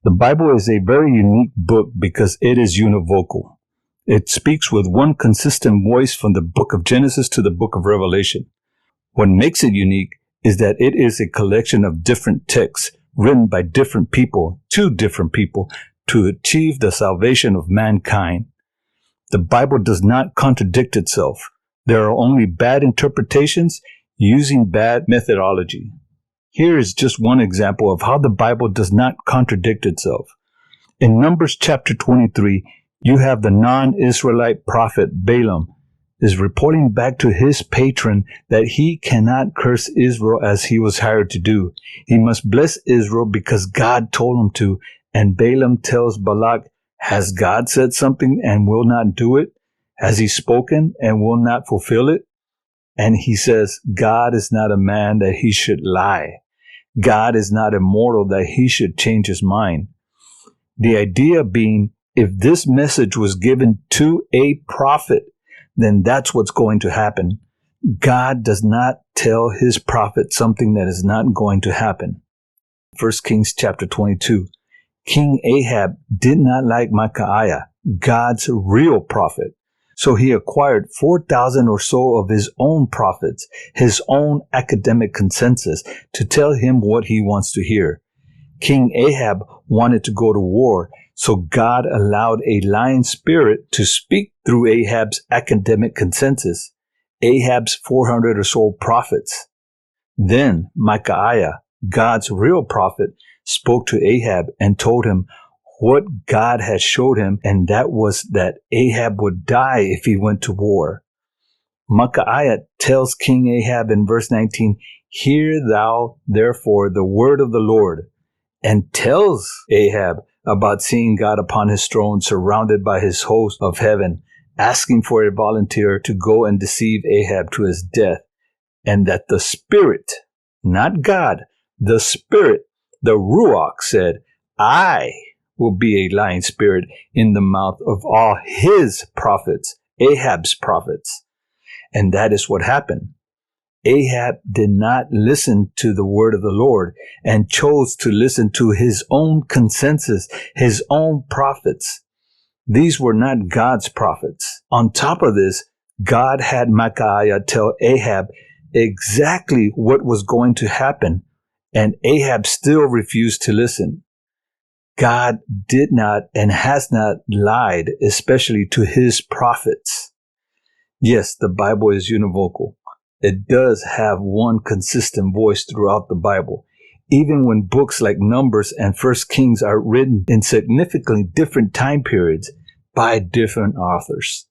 The Bible is a very unique book because it is univocal. It speaks with one consistent voice from the book of Genesis to the book of Revelation. What makes it unique is that it is a collection of different texts written by different people to different people to achieve the salvation of mankind. The Bible does not contradict itself. There are only bad interpretations using bad methodology. Here is just one example of how the Bible does not contradict itself. In Numbers chapter 23, you have the non-Israelite prophet Balaam is reporting back to his patron that he cannot curse Israel as he was hired to do. He must bless Israel because God told him to, and Balaam tells Balak, has God said something and will not do it? Has he spoken and will not fulfill it? And he says, God is not a man that he should lie. God is not immortal that he should change his mind. The idea being, if this message was given to a prophet, then that's what's going to happen. God does not tell his prophet something that is not going to happen. 1 Kings chapter 22. King Ahab did not like Micaiah, God's real prophet. So he acquired 4,000 or so of his own prophets, his own academic consensus, to tell him what he wants to hear. King Ahab wanted to go to war, so God allowed a lying spirit to speak through Ahab's academic consensus, Ahab's 400 or so prophets. Then Micaiah, God's real prophet, spoke to Ahab and told him what God had showed him, and that was that Ahab would die if he went to war. Micaiah tells King Ahab in verse 19, hear thou therefore the word of the Lord, and tells Ahab about seeing God upon his throne surrounded by his host of heaven, asking for a volunteer to go and deceive Ahab to his death, and that the Spirit, not God, the Spirit, the Ruach said, I will be a lying spirit in the mouth of all his prophets, Ahab's prophets. And that is what happened. Ahab did not listen to the word of the Lord and chose to listen to his own consensus, his own prophets. These were not God's prophets. On top of this, God had Micaiah tell Ahab exactly what was going to happen, and Ahab still refused to listen. God did not and has not lied, especially to his prophets. Yes, the Bible is univocal. It does have one consistent voice throughout the Bible, even when books like Numbers and 1 Kings are written in significantly different time periods by different authors.